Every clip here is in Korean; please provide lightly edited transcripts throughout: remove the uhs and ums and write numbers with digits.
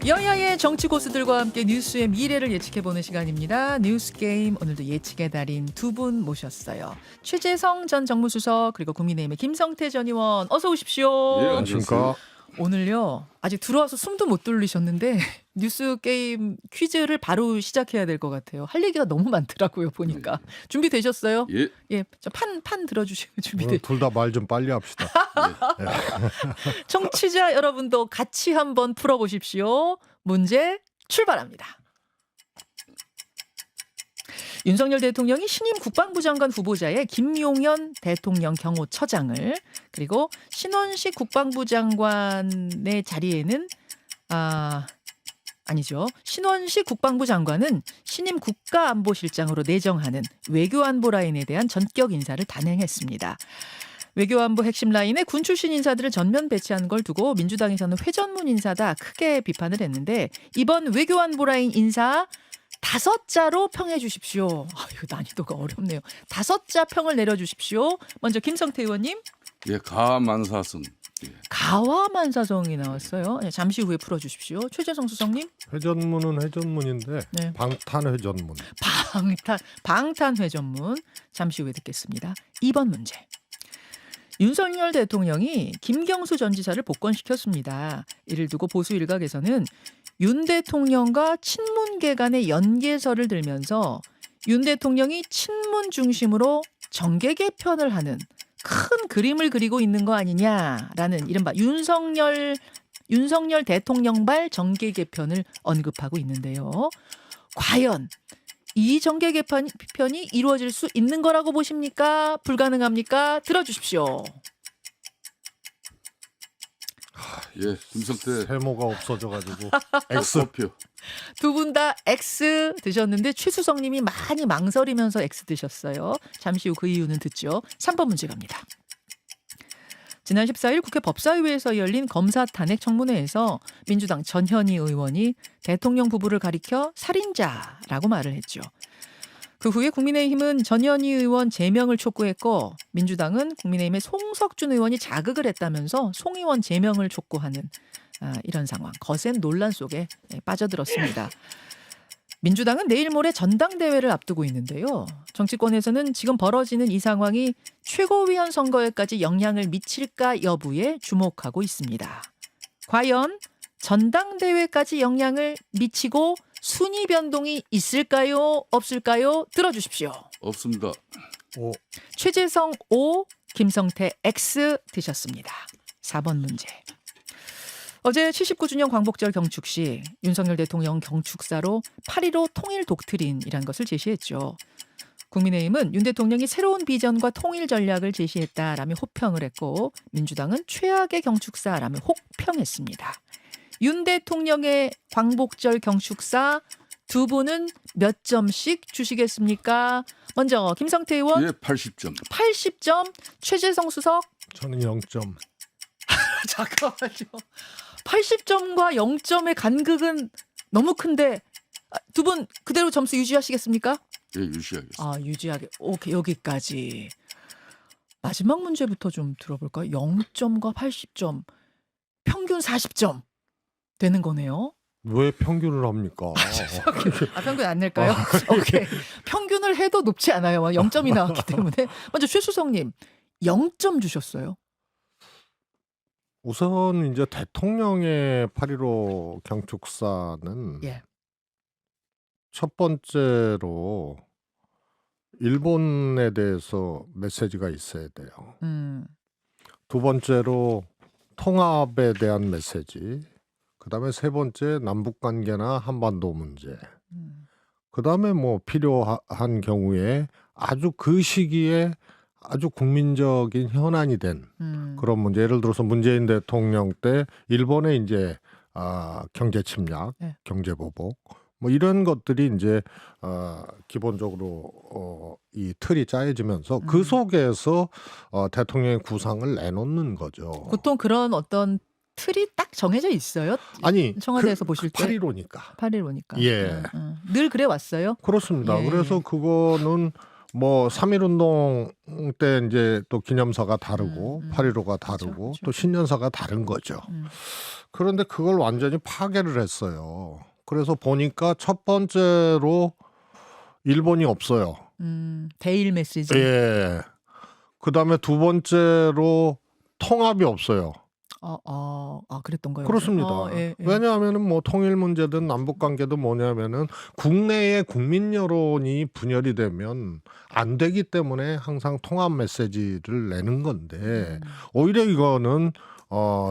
여야의 정치 고수들과 함께 뉴스의 미래를 예측해보는 시간입니다. 뉴스게임, 오늘도 예측의 달인 두 분 모셨어요. 최재성 전 정무수석, 그리고 국민의힘의 김성태 전 의원, 어서 오십시오. 예, 안녕하십니까. 오늘요, 아직 들어와서 숨도 못 돌리셨는데 뉴스게임 퀴즈를 바로 시작해야 될 것 같아요. 할 얘기가 너무 많더라고요, 보니까. 준비되셨어요? 예. 예, 저 판 들어주시고 준비돼. 둘 다 말 좀 빨리 합시다. 청취자 여러분도 같이 한번 풀어보십시오. 문제 출발합니다. 윤석열 대통령이 신임 국방부 장관 후보자의 김용현 대통령 경호처장을, 그리고 신원식 국방부 장관의 자리에는 아니죠. 신원식 국방부 장관은 신임 국가안보실장으로 내정하는 외교안보 라인에 대한 전격 인사를 단행했습니다. 외교안보 핵심 라인에 군 출신 인사들을 전면 배치한 걸 두고 민주당에서는 회전문 인사다 크게 비판을 했는데, 이번 외교안보 라인 인사 5자로 평해 주십시오. 이거 난이도가 어렵네요. 5자 평을 내려주십시오. 먼저 김성태 의원님. 예, 가만사성. 예. 가와만사성이 나왔어요. 잠시 후에 풀어주십시오. 최재성 수석님. 회전문은 회전문인데 네. 방탄회전문. 방탄회전문. 잠시 후에 듣겠습니다. 2번 문제. 윤석열 대통령이 김경수 전 지사를 복권시켰습니다. 이를 두고 보수 일각에서는 윤 대통령과 친문계 간의 연계설을 들면서 윤 대통령이 친문 중심으로 정계 개편을 하는 큰 그림을 그리고 있는 거 아니냐라는 이른바 윤석열 대통령발 정계 개편을 언급하고 있는데요. 과연 이 정계 개편이 이루어질 수 있는 거라고 보십니까? 불가능합니까? 들어주십시오. 예, 김성태 세모가 없어져가지고 X표. 두 분 다 X 드셨는데 최수성님이 많이 망설이면서 X 드셨어요. 잠시 후 그 이유는 듣죠. 3번 문제 갑니다. 지난 14일 국회 법사위에서 열린 검사 탄핵 청문회에서 민주당 전현희 의원이 대통령 부부를 가리켜 살인자라고 말을 했죠. 그 후에 국민의힘은 전현희 의원 제명을 촉구했고, 민주당은 국민의힘의 송석준 의원이 자극을 했다면서 송 의원 제명을 촉구하는 이런 상황, 거센 논란 속에 빠져들었습니다. 민주당은 내일 모레 전당대회를 앞두고 있는데요. 정치권에서는 지금 벌어지는 이 상황이 최고위원 선거에까지 영향을 미칠까 여부에 주목하고 있습니다. 과연 전당대회까지 영향을 미치고 순위 변동이 있을까요? 없을까요? 들어주십시오. 없습니다. 오, 최재성 O, 김성태 X 드셨습니다. 4번 문제. 어제 79주년 광복절 경축 시 윤석열 대통령 경축사로 8.15 통일 독트린이라는 것을 제시했죠. 국민의힘은 윤 대통령이 새로운 비전과 통일 전략을 제시했다라며 호평을 했고, 민주당은 최악의 경축사라며 혹평했습니다. 윤 대통령의 광복절 경축사 두 분은 몇 점씩 주시겠습니까? 먼저 김성태 의원. 예, 80점. 80점, 최재성 수석. 저는 0점. 잠깐만요. 80점과 0점의 간극은 너무 큰데 두 분 그대로 점수 유지하시겠습니까? 예, 유지하겠습니다. 유지하게. 오케이, 여기까지. 마지막 문제부터 좀 들어볼까요? 0점과 80점, 평균 40점 되는 거네요. 왜 평균을 합니까? 평균 안 낼까요? 오케이. 평균을 해도 높지 않아요. 0점이 나왔기 때문에. 먼저 최수성님 0점 주셨어요. 우선 이제 대통령의 8.15 경축사는 예. 첫 번째로 일본에 대해서 메시지가 있어야 돼요. 두 번째로 통합에 대한 메시지. 그다음에 세 번째 남북 관계나 한반도 문제. 그다음에 뭐 필요한 경우에 아주 그 시기에 아주 국민적인 현안이 된 그런 문제. 예를 들어서 문재인 대통령 때 일본의 이제 경제 침략, 네. 경제 보복 뭐 이런 것들이 이제 기본적으로 이 틀이 짜여지면서 그 속에서 대통령의 구상을 내놓는 거죠. 보통 그런 어떤 틀이 딱 정해져 있어요? 아니 청와대에서 보실 때 8.15니까. 8.15니까. 예. 늘 그래 왔어요? 그렇습니다. 예. 그래서 그거는 뭐 3.1운동 때 이제 또 기념사가 다르고 8.15가 다르고 그렇죠. 또 신년사가 다른 거죠. 그런데 그걸 완전히 파괴를 했어요. 그래서 보니까 첫 번째로 일본이 없어요. 대일 메시지. 예. 그다음에 두 번째로 통합이 없어요. 그랬던가요? 그렇습니다. 예. 왜냐하면은 뭐 통일 문제든 남북 관계든 뭐냐면은 국내의 국민 여론이 분열이 되면 안 되기 때문에 항상 통합 메시지를 내는 건데 오히려 이거는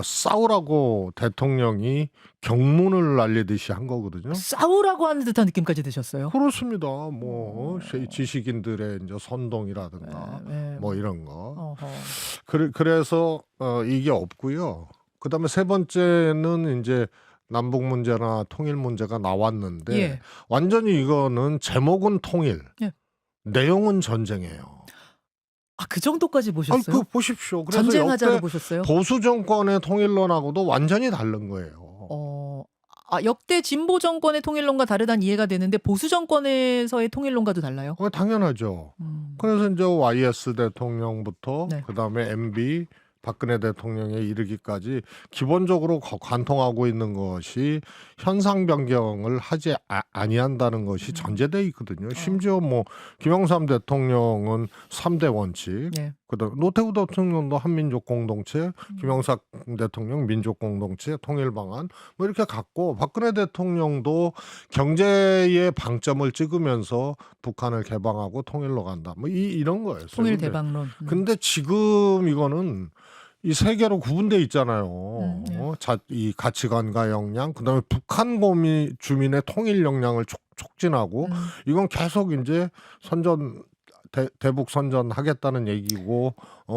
싸우라고 대통령이 경문을 날리듯이 한 거거든요. 싸우라고 하는 듯한 느낌까지 드셨어요? 그렇습니다. 뭐 지식인들의 이제 선동이라든가 뭐 이런 거. 그래서 이게 없고요. 그다음에 세 번째는 이제 남북 문제나 통일 문제가 나왔는데 예. 완전히 이거는 제목은 통일, 예. 내용은 전쟁이에요. 그 정도까지 보셨어요? 보십시오. 그래서 전쟁하자로 역대 보셨어요? 보수 정권의 통일론하고도 완전히 다른 거예요. 역대 진보 정권의 통일론과 다르다는 이해가 되는데 보수 정권에서의 통일론과도 달라요? 당연하죠. 그래서 이제 YS 대통령부터 네. 그다음에 MB 박근혜 대통령에 이르기까지 기본적으로 관통하고 있는 것이 현상 변경을 하지 아니한다는 것이 전제돼 있거든요. 심지어 뭐 김영삼 대통령은 3대 원칙, 네. 그다음 노태우 대통령도 한민족 공동체, 김영삼 대통령 민족 공동체 통일 방안 뭐 이렇게 갖고 박근혜 대통령도 경제의 방점을 찍으면서 북한을 개방하고 통일로 간다. 뭐 이런 거였어요. 통일 대방론. 근데 지금 이거는 이 세 개로 구분돼 있잖아요. 이 가치관과 역량, 그다음에 북한 주민의 통일 역량을 촉진하고 이건 계속 이제 대북 선전하겠다는 얘기고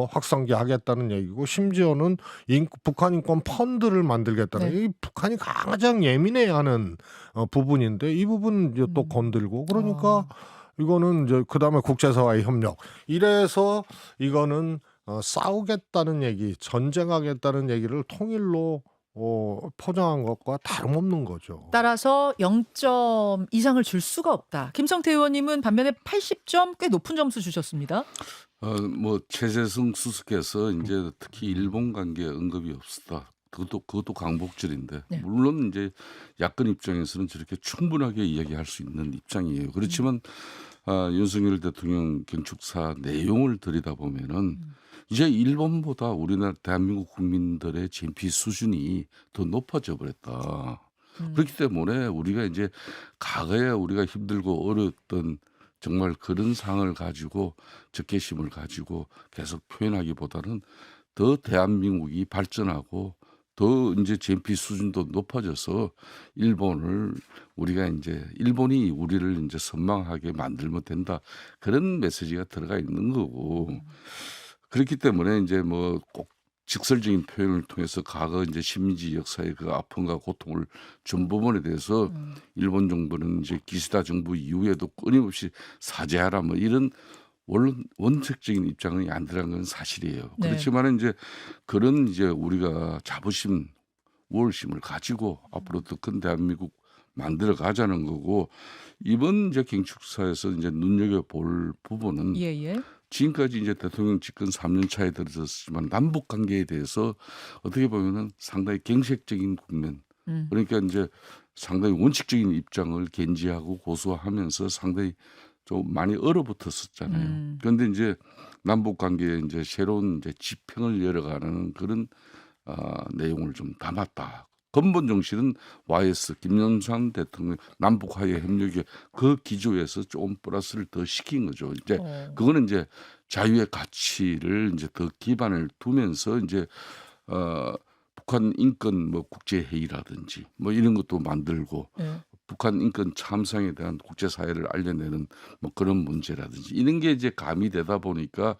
확성기 하겠다는 얘기고 심지어는 북한 인권 펀드를 만들겠다는 이 북한이 가장 예민해하는 부분인데 이 부분 이제 또 건들고 그러니까 이거는 이제 그다음에 국제사회의 협력 이래서 이거는 싸우겠다는 얘기, 전쟁하겠다는 얘기를 통일로 포장한 것과 다름없는 거죠. 따라서 0점 이상을 줄 수가 없다. 김성태 의원님은 반면에 80점 꽤 높은 점수 주셨습니다. 뭐 최재성 수석께서 이제 특히 일본 관계에 언급이 없었다. 그것도 광복절인데 네. 물론 이제 야권 입장에서는 저렇게 충분하게 이야기할 수 있는 입장이에요. 그렇지만 윤석열 대통령 경축사 내용을 들여다보면은 이제 일본보다 우리나라 대한민국 국민들의 GNP 수준이 더 높아져 버렸다. 그렇기 때문에 우리가 이제 과거에 우리가 힘들고 어려웠던 정말 그런 상을 가지고 적개심을 가지고 계속 표현하기보다는 더 대한민국이 발전하고 더 이제 GNP 수준도 높아져서 일본이 우리를 이제 선망하게 만들면 된다. 그런 메시지가 들어가 있는 거고. 그렇기 때문에 이제 뭐 꼭 직설적인 표현을 통해서 과거 이제 식민지 역사의 그 아픔과 고통을 준 부분에 대해서 일본 정부는 이제 기시다 정부 이후에도 끊임없이 사죄하라 뭐 이런 원칙적인 입장이 안 들어간 건 사실이에요. 네. 그렇지만 이제 그런 이제 우리가 자부심, 우월심을 가지고 앞으로 더 큰 대한민국 만들어 가자는 거고 이번 이제 경축사에서 이제 눈여겨 볼 부분은 지금까지 이제 대통령 집권 3년 차에 들어섰지만 남북 관계에 대해서 어떻게 보면은 상당히 경색적인 국면, 그러니까 이제 상당히 원칙적인 입장을 견지하고 고수하면서 상당히 좀 많이 얼어붙었었잖아요. 그런데 이제 남북 관계에 이제 새로운 이제 지평을 열어가는 그런 내용을 좀 담았다. 근본 정신은 YS 김영삼 대통령 남북 화해 협력의 그 기조에서 좀 플러스를 더 시킨 거죠. 이제 그거는 이제 자유의 가치를 이제 더 기반을 두면서 이제 북한 인권 뭐 국제 회의라든지 뭐 이런 것도 만들고 북한 인권 참상에 대한 국제사회를 알려내는 뭐 그런 문제라든지 이런 게 이제 가미되다 보니까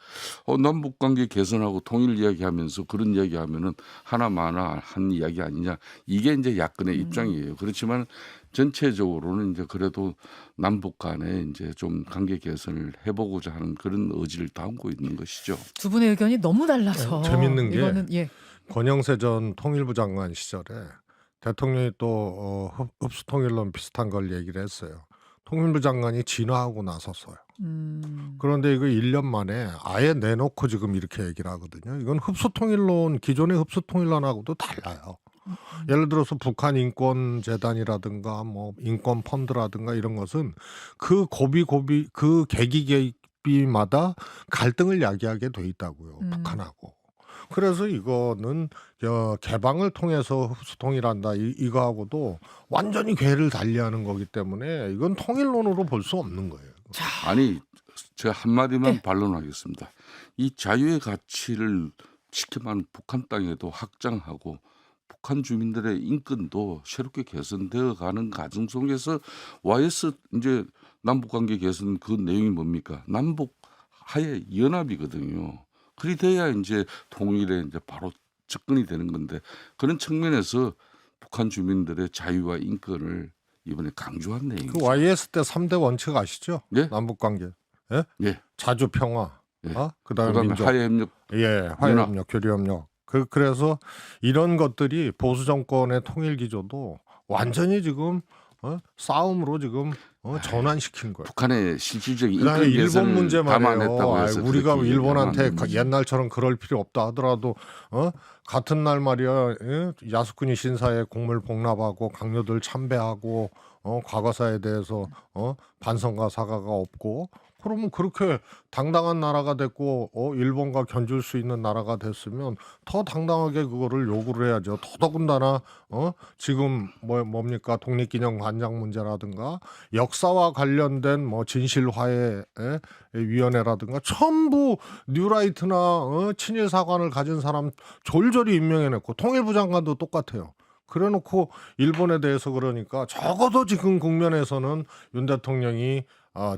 남북 관계 개선하고 통일 이야기하면서 그런 이야기하면은 하나마나 한 이야기 아니냐 이게 이제 야권의 입장이에요. 그렇지만 전체적으로는 이제 그래도 남북 간에 이제 좀 관계 개선을 해보고자 하는 그런 의지를 담고 있는 것이죠. 두 분의 의견이 너무 달라서 재밌는 게 이거는 권영세 전 통일부 장관 시절에 대통령이 또 흡수통일론 비슷한 걸 얘기를 했어요. 통일부 장관이 진화하고 나섰어요. 그런데 이거 1년 만에 아예 내놓고 지금 이렇게 얘기를 하거든요. 이건 흡수통일론 기존의 흡수통일론하고도 달라요. 예를 들어서 북한 인권재단이라든가 뭐 인권 펀드라든가 이런 것은 그 그 계기마다 갈등을 야기하게 돼 있다고요. 북한하고. 그래서 이거는 개방을 통해서 흡수 통일한다 이거하고도 완전히 궤를 달리하는 거기 때문에 이건 통일론으로 볼 수 없는 거예요. 아니 제가 한마디만 네. 반론하겠습니다. 이 자유의 가치를 지켜만 북한 땅에도 확장하고 북한 주민들의 인권도 새롭게 개선되어 가는 과정 속에서 YS 이제 남북 관계 개선 그 내용이 뭡니까? 남북 하에 연합이거든요. 그리 돼야 이제 통일에 이제 바로 접근이 되는 건데 그런 측면에서 북한 주민들의 자유와 인권을 이번에 강조한 내용이죠. 그 YS 때 3대 원칙 아시죠? 예? 남북 관계. 예? 예. 자주 평화. 예. 그다음에 그다음에 민족. 하해 협력 예, 화해협력, 교류협력. 그래서 이런 것들이 보수 정권의 통일 기조도 완전히 지금 싸움으로 지금 전환시킨 거예요. 북한의 실질적인 그다음에 인권 일본 개선을 문제 감안했다고 말이에요. 해서 우리가 그렇게 일본한테 얘기하면 안 되는 옛날처럼 그럴 필요 없다 하더라도 같은 날 말이야 야스쿠니 신사에 공물 복납하고 강요들 참배하고 과거사에 대해서 반성과 사과가 없고 그러면 그렇게 당당한 나라가 됐고 일본과 견줄 수 있는 나라가 됐으면 더 당당하게 그거를 요구를 해야죠. 더더군다나 지금 뭡니까 독립기념 관장 문제라든가 역사와 관련된 뭐 진실화해 위원회라든가 전부 뉴라이트나 친일 사관을 가진 사람 졸졸이 임명해냈고 통일부 장관도 똑같아요. 그래놓고 일본에 대해서 그러니까 적어도 지금 국면에서는 윤 대통령이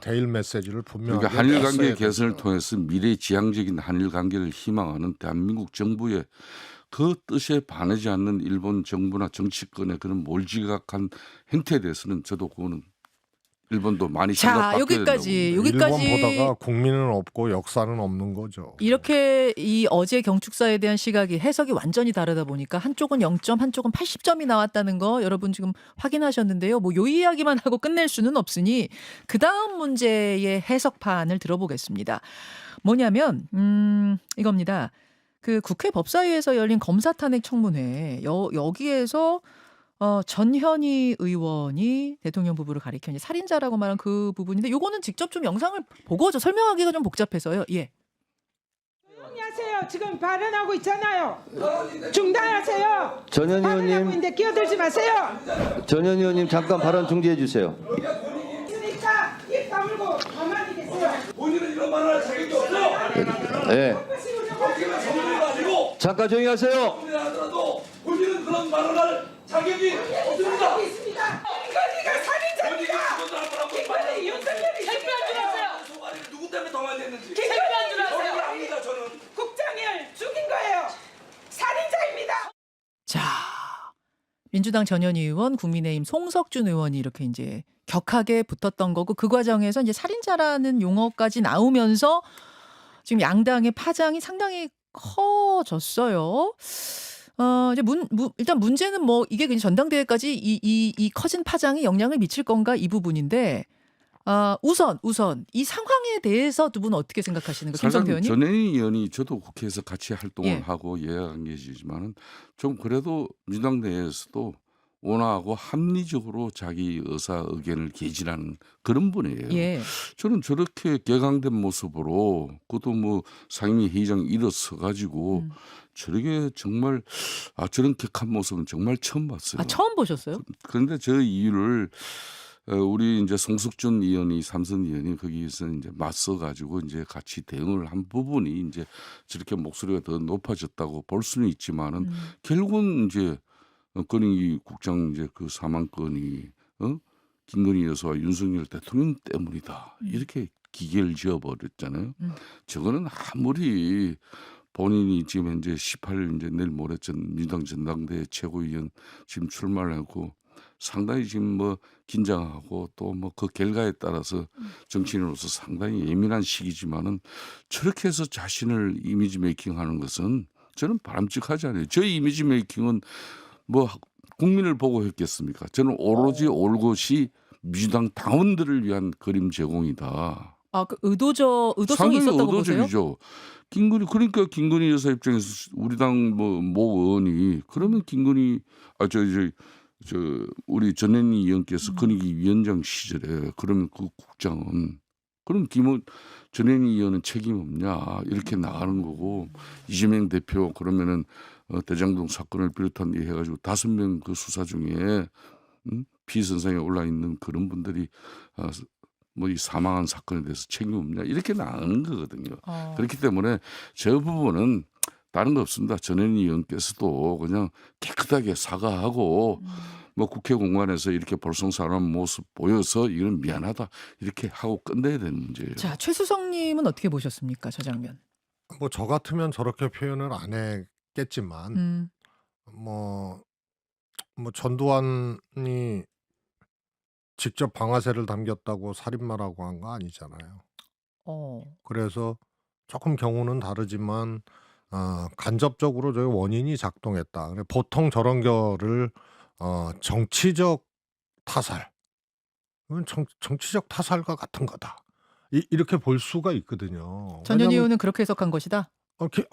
대일 메시지를 분명하게 그러니까 한일 관계 냈어야 개선을 됐어요. 통해서 미래 지향적인 한일 관계를 희망하는 대한민국 정부의 그 뜻에 반하지 않는 일본 정부나 정치권의 그런 몰지각한 행태에 대해서는 저도 그거는 일본도 많이 자, 생각바꿔야 여기까지 된다고 여기까지 일본보다가 국민은 없고 역사는 없는 거죠. 이렇게 이 어제 경축사에 대한 시각이 해석이 완전히 다르다 보니까 한쪽은 0점, 한쪽은 80점이 나왔다는 거 여러분 지금 확인하셨는데요. 뭐 요 이야기만 하고 끝낼 수는 없으니 그 다음 문제의 해석판을 들어보겠습니다. 뭐냐면 이겁니다. 그 국회 법사위에서 열린 검사탄핵 청문회 여기에서 전현희 의원이 대통령 부부를 가리켜 이제 살인자라고 말한 그 부분인데 요거는 직접 좀 영상을 보고 좀 설명하기가 좀 복잡해서요. 예. 조용히 하세요. 지금 발언하고 있잖아요. 중단하세요. 전현희 발언하고 의원님, 있는데 끼어들지 마세요. 전현희 의원님 잠깐 발언 중지해 주세요. 그러니까 입 다물고 가만히 계세요. 본인은 이런 말을 할 자격이 없어요. 네, 본인은 정부가 아니고 잠깐 조용히 하세요. 정부에 하더라도 본인은 그런 말을 할 자격이 없습니다. 자격이 있습니다. 이거니가 살인자입니다. 이거는 윤석열이 소관이 누구 때문에 동원됐는지 김건희 정확히 압니다. 저는. 국장을 죽인 거예요. 살인자입니다. 자, 민주당 전현희 의원, 국민의힘 송석준 의원이 이렇게 이제 격하게 붙었던 거고 그 과정에서 이제 살인자라는 용어까지 나오면서 지금 양당의 파장이 상당히 커졌어요. 이제 일단 문제는 뭐 이게 그냥 전당대회까지 이 커진 파장이 영향을 미칠 건가 이 부분인데 우선 이 상황에 대해서 두 분은 어떻게 생각하시는 거예요? 김성태 사실은 의원님? 전현희 의원이 저도 국회에서 같이 활동을 예. 하고 예약한 계시지만은 좀 그래도 민주당 내에서도 온화하고 합리적으로 자기 의사 의견을 개진하는 그런 분이에요. 예. 저는 저렇게 개강된 모습으로 그것도 뭐 상임위 회의장 일어서 가지고 저렇게 정말 저런 격한 모습은 정말 처음 봤어요. 처음 보셨어요? 그런데 저 이유를 우리 이제 송석준 의원이 삼선 의원이 거기에서 이제 맞서 가지고 이제 같이 대응을 한 부분이 이제 저렇게 목소리가 더 높아졌다고 볼 수는 있지만은 결국은 이제 건희 국장 이제 그 사망 건이 김건희 여사와 윤석열 대통령 때문이다 이렇게 기계를 지어버렸잖아요. 저거는 아무리 본인이 지금 현재 18일 이제 내일 모레 민주당 전당대회 최고위원 지금 출마를 하고 상당히 지금 뭐 긴장하고 또 뭐 그 결과에 따라서 정치인으로서 상당히 예민한 시기지만은 저렇게 해서 자신을 이미지 메이킹하는 것은 저는 바람직하지 않아요. 저 이미지 메이킹은 뭐 국민을 보고 했겠습니까? 저는 오로지 올 것이 민주당 당원들을 위한 그림 제공이다. 아, 그 의도성이 상당히 있었다고 보세요? 의도적이죠. 그러니까 김건희 여사 입장에서 우리 당 모 의원이 그러면 김건희 저 우리 전현희 의원께서 건의기 위원장 시절에 그러면 그 국장은 그럼 전현희 의원은 책임 없냐 이렇게 나가는 거고 이재명 대표 그러면은 대장동 사건을 비롯한 일 해가지고 5명 그 수사 중에 피선상에 올라 있는 그런 분들이 뭐 이 사망한 사건에 대해서 책임 없냐 이렇게 나가는 거거든요. 그렇기 때문에 저 부분은 다른 거 없습니다. 전현희 의원께서도 그냥 깨끗하게 사과하고 뭐 국회 공간에서 이렇게 볼썽사나운 모습 보여서 이건 미안하다 이렇게 하고 끝내야 되는 문제예요. 자, 최수성님은 어떻게 보셨습니까? 저 장면. 뭐 저 같으면 저렇게 표현을 안 했겠지만 음. 뭐 전두환이 직접 방아쇠를 당겼다고 살인마라고 한 거 아니잖아요. 어. 그래서 조금 경우는 다르지만 간접적으로 저희 원인이 작동했다. 보통 저런 결을 정치적 타살, 이건 정치적 타살과 같은 거다. 이렇게 볼 수가 있거든요. 전현희 왜냐면 의원은 그렇게 해석한 것이다.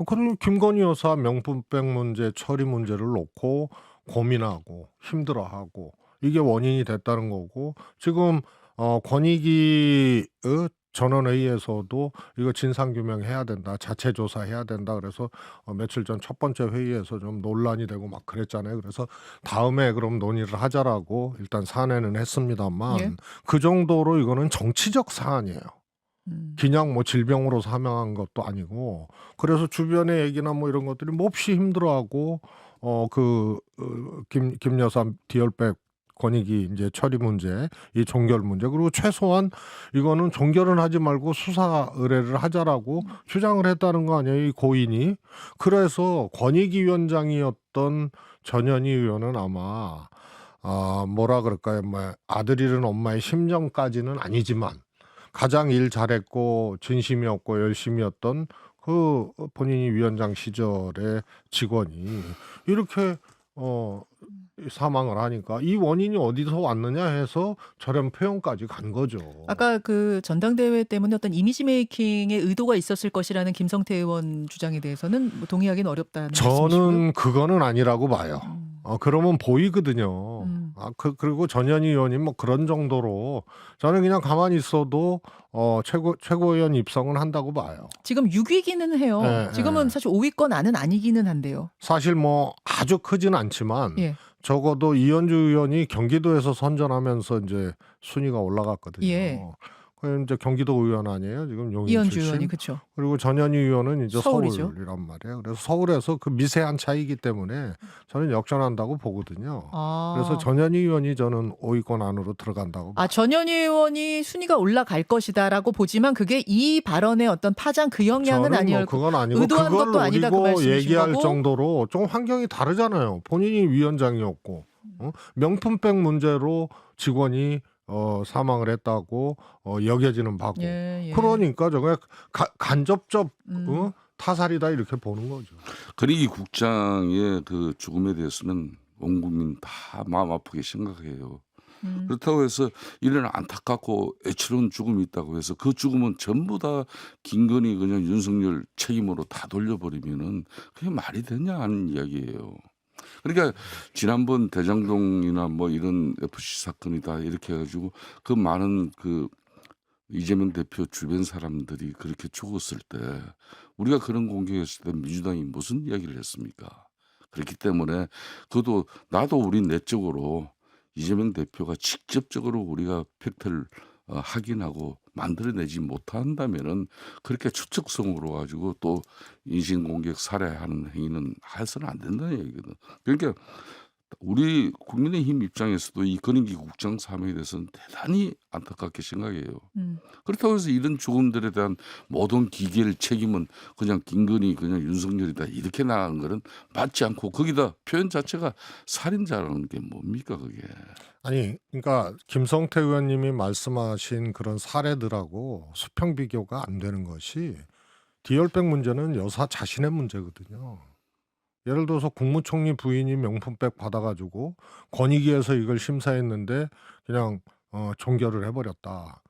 그럼 김건희 여사 명품백 문제 처리 문제를 놓고 고민하고 힘들어하고 이게 원인이 됐다는 거고 지금 권익위 전원회의에서도 이거 진상규명해야 된다. 자체 조사해야 된다. 그래서 며칠 전 첫 번째 회의에서 좀 논란이 되고 막 그랬잖아요. 그래서 다음에 그럼 논의를 하자라고 일단 산회는 했습니다만 예. 그 정도로 이거는 정치적 사안이에요. 음. 그냥 뭐 질병으로 사망한 것도 아니고 그래서 주변의 얘기나 뭐 이런 것들이 몹시 힘들어하고 김 여사 디얼백 권익위 이제 처리 문제, 이 종결 문제 그리고 최소한 이거는 종결은 하지 말고 수사 의뢰를 하자라고 주장을 했다는 거 아니에요, 이 고인이. 그래서 권익위원장이었던 전현희 의원은 아마 뭐라 그럴까요, 뭐 아들 잃은 엄마의 심정까지는 아니지만 가장 일 잘했고 진심이었고 열심이었던 그 본인이 위원장 시절의 직원이 이렇게 사망을 하니까 이 원인이 어디서 왔느냐 해서 저런 표현까지 간 거죠. 아까 그 전당대회 때문에 어떤 이미지 메이킹의 의도가 있었을 것이라는 김성태 의원 주장에 대해서는 뭐 동의하기는 어렵다는 말씀이시고요. 저는 그거는 아니라고 봐요. 그러면 보이거든요. 그리고 전현희 의원님 뭐 그런 정도로 저는 그냥 가만히 있어도 최고위원 입성은 한다고 봐요. 지금 6위기는 해요. 예, 지금은 예. 사실 5위권 안은 아니기는 한데요. 사실 뭐 아주 크지는 않지만 예. 적어도 이현주 의원이 경기도에서 선전하면서 이제 순위가 올라갔거든요. 예. 그 이제 경기도 의원 아니에요, 지금 용인 이현주 출신. 의원이 그렇죠. 그리고 전현희 의원은 이제 서울이죠. 서울이란 말이에요. 그래서 서울에서 그 미세한 차이기 때문에 저는 역전한다고 보거든요. 그래서 전현희 의원이 저는 5위권 안으로 들어간다고 봐요. 전현희 의원이 순위가 올라갈 것이다라고 보지만 그게 이 발언의 어떤 파장 그 영향은 저는 아니었고 그건 아니고 의도한 그걸 것도 아니다 그 노리고 말씀이신 얘기할 거고. 정도로 좀 환경이 다르잖아요. 본인이 위원장이었고 명품백 문제로 직원이 사망을 했다고 여겨지는 바고 예. 그러니까 저거 간접적 타살이다 이렇게 보는 거죠. 건익위 국장의 그 죽음에 대해서는 온 국민 다 마음 아프게 생각해요. 그렇다고 해서 이런 안타깝고 애처로운 죽음이 있다고 해서 그 죽음은 전부 다 김건희 그냥 윤석열 책임으로 다 돌려버리면은 그게 말이 되냐 하는 이야기예요. 그러니까 지난번 대장동이나 뭐 이런 FC 사건이다 이렇게 해가지고 그 많은 그 이재명 대표 주변 사람들이 그렇게 죽었을 때 우리가 그런 공격했을 때 민주당이 무슨 이야기를 했습니까? 그렇기 때문에 그것도 나도 우리 내적으로 이재명 대표가 직접적으로 우리가 팩트를 확인하고 만들어내지 못한다면은 그렇게 추측성으로 가지고 또 인신공격 살해하는 행위는 해서는 안 된다는 얘기거든. 그러니까 우리 국민의힘 입장에서도 이 건익위 국장 사명에 대해서는 대단히 안타깝게 생각해요. 그렇다고 해서 이런 죽음들에 대한 모든 기계를 책임은 그냥 김건희 그냥 윤석열이다 이렇게 나가는 거는 맞지 않고 거기다 표현 자체가 살인자라는 게 뭡니까 그게. 아니 그러니까 김성태 의원님이 말씀하신 그런 사례들하고 수평 비교가 안 되는 것이 디얼백 문제는 여사 자신의 문제거든요. 예를 들어서 국무총리 부인이 명품백 받아가지고 권익위에서 이걸 심사했는데 그냥 종결을 해버렸다.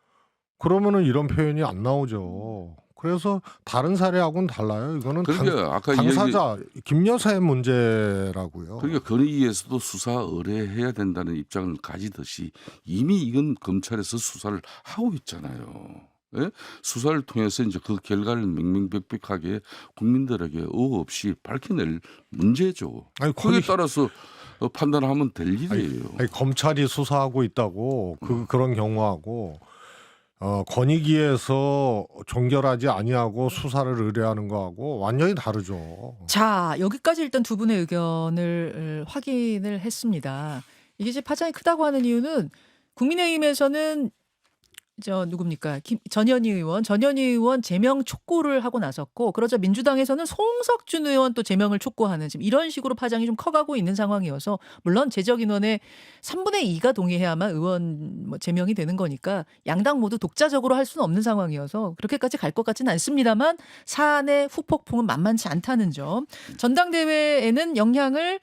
그러면은 이런 표현이 안 나오죠. 그래서 다른 사례하고는 달라요. 이거는 그러니까 아까 당사자 김 여사의 문제라고요. 그러니까 건의위에서도 수사 의뢰해야 된다는 입장을 가지듯이 이미 이건 검찰에서 수사를 하고 있잖아요. 예? 수사를 통해서 이제 그 결과를 명명백백하게 국민들에게 의혹 없이 밝혀낼 문제죠. 아니, 거기에 따라서 판단하면 될 일이에요. 아니, 검찰이 수사하고 있다고 그런 경우하고 권익위에서 종결하지 아니하고 수사를 의뢰하는 거하고 완전히 다르죠. 자, 여기까지 일단 두 분의 의견을 확인을 했습니다. 이게 이제 파장이 크다고 하는 이유는 국민의힘에서는 누굽니까? 전현희 의원 제명 촉구를 하고 나섰고, 그러자 민주당에서는 송석준 의원 또 제명을 촉구하는 지금 이런 식으로 파장이 좀 커가고 있는 상황이어서, 물론 제적 인원의 3분의 2가 동의해야만 의원 제명이 되는 거니까 양당 모두 독자적으로 할 수는 없는 상황이어서 그렇게까지 갈 것 같지는 않습니다만 사안의 후폭풍은 만만치 않다는 점. 전당대회에는 영향을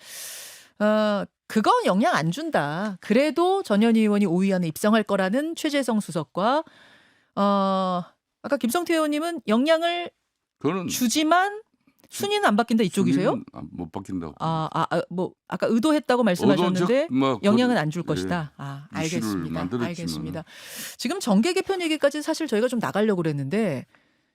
그건 영향 안 준다. 그래도 전현희 의원이 5위 안에 입성할 거라는 최재성 수석과 아까 김성태 의원님은 영향을 그거는 주지만 순위는 안 바뀐다 이쪽이세요? 순위는 못 바뀐다고. 뭐 아까 의도했다고 말씀하셨는데 영향은 안 줄 예, 것이다. 이슈를 알겠습니다. 만들었지만은. 알겠습니다. 지금 정계 개편 얘기까지 사실 저희가 좀 나가려고 그랬는데,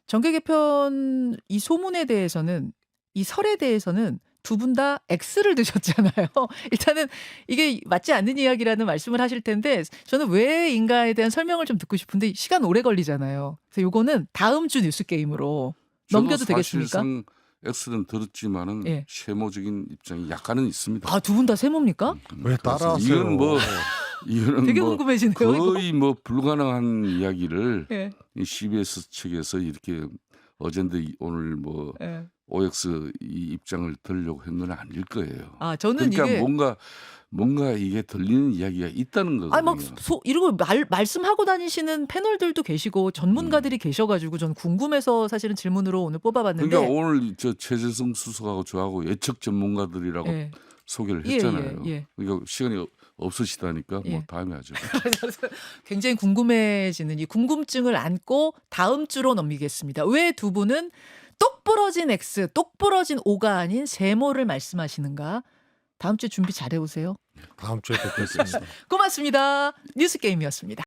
정계 개편 이 소문에 대해서는, 이 설에 대해서는 두 분 다 X를 드셨잖아요. 일단은 이게 맞지 않는 이야기라는 말씀을 하실 텐데, 저는 왜인가에 대한 설명을 좀 듣고 싶은데 시간 오래 걸리잖아요. 그래서 요거는 다음 주 뉴스 게임으로 넘겨도 되겠습니까? 사실상 X는 들었지만은 예. 세모적인 입장이 약간은 있습니다. 두 분 다 세모입니까? 왜 따라하세요? 이거는 되게 뭐 궁금해지네요. 이거. 거의 뭐 불가능한 이야기를 예. 이 CBS 측에서 이렇게 어젠데 오늘 뭐 예. OX 이 입장을 들려고 한 건 아닐 거예요. 저는 그러니까 이게 뭔가 이게 들리는 이야기가 있다는 거거든요. 막 이러고 말씀하고 다니시는 패널들도 계시고 전문가들이 계셔가지고 전 궁금해서 사실은 질문으로 오늘 뽑아봤는데. 그러니까 오늘 저 최재성 수석하고 저하고 예측 전문가들이라고 예. 소개를 예, 했잖아요. 예. 그러니까 시간이 없으시다니까 예. 뭐 다음에 하죠. 굉장히 궁금해지는 이 궁금증을 안고 다음 주로 넘기겠습니다. 왜 두 분은 똑부러진 X, 똑부러진 O가 아닌 세모를 말씀하시는가? 다음 주에 준비 잘해오세요. 다음 주에 뵙겠습니다. 고맙습니다. 뉴스 게임이었습니다.